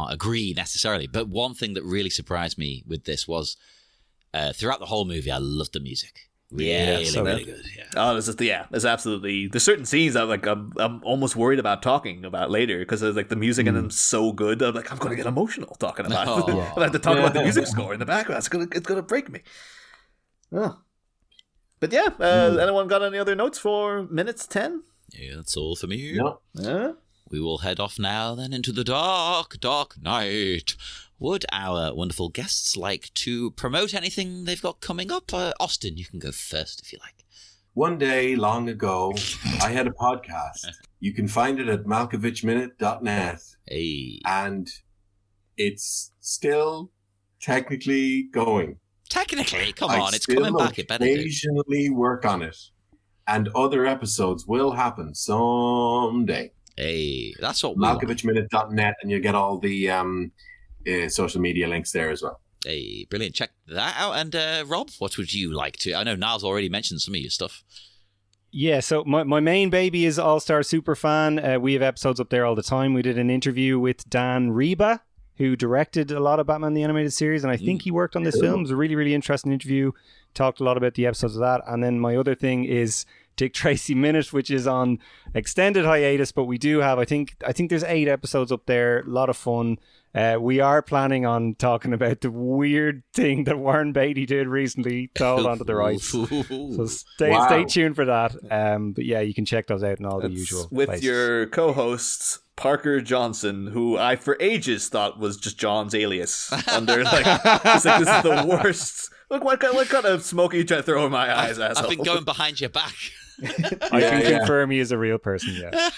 agree necessarily. But one thing that really surprised me with this was throughout the whole movie, I loved the music. Really good. Yeah. Oh, there's absolutely. There's certain scenes that I'm almost worried about talking about later, because like the music in them so good. I'm like, I'm going to get emotional talking about it. I have to talk about the music score in the background. It's gonna break me. Oh. But anyone got any other notes for minutes 10? Yeah, that's all for me. No. We will head off now then into the dark night. Would our wonderful guests like to promote anything they've got coming up? Austin, you can go first if you like. One day, long ago, I had a podcast. You can find it at malkovichminute.net. Hey. And it's still technically going. Technically? Come on, it's coming back. It better do. Occasionally work on it. And other episodes will happen someday. Hey, that's what we want. malkovichminute.net, and you'll get all the social media links there as well. Hey, brilliant. Check that out. And Rob, what would you like to? I know Niall's already mentioned some of your stuff. Yeah, so my main baby is All-Star Superfan. We have episodes up there all the time. We did an interview with Dan Reba, who directed a lot of Batman the Animated Series, and I think he worked on this film. It was a really, really interesting interview. Talked a lot about the episodes of that. And then my other thing is Dick Tracy Minute, which is on extended hiatus, but we do have, I think there's 8 episodes up there. A lot of fun. We are planning on talking about the weird thing that Warren Beatty did recently to hold onto the rights. So stay tuned for that. But yeah, you can check those out in all the usual with places. your co-hosts Parker Johnson, who I for ages thought was just John's alias. Under it's like this is the worst. Look what kind of smoke are you trying to throw in my eyes, asshole? I've been going behind your back. I can confirm he is a real person, yeah.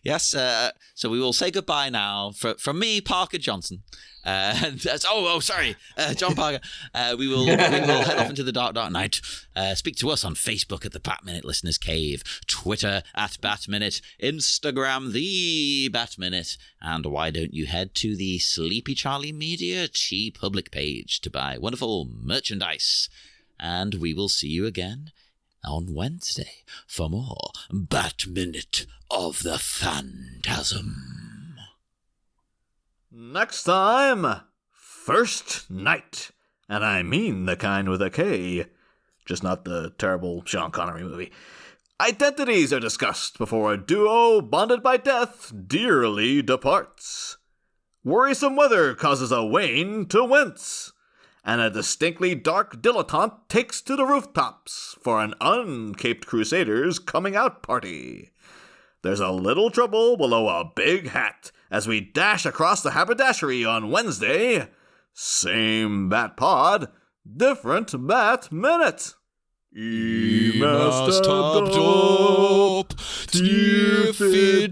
Yes, so we will say goodbye now from me, Parker Johnson. Sorry, John Parker. We will head off into the dark night. Speak to us on Facebook at the Bat Minute Listeners Cave, Twitter at Bat Minute, Instagram the Bat Minute, and why don't you head to the Sleepy Charlie Media TeePublic page to buy wonderful merchandise. And we will see you again on Wednesday for more Bat Minute of the Phantasm. Next time, First Night. And I mean the kind with a K. Just not the terrible Sean Connery movie. Identities are discussed before a duo bonded by death dearly departs. Worrisome weather causes a Wayne to wince. And a distinctly dark dilettante takes to the rooftops for an uncaped Crusaders coming out party. There's a little trouble below a big hat as we dash across the haberdashery on Wednesday. Same Bat Pod, different Bat Minute. Must have top, stiff it,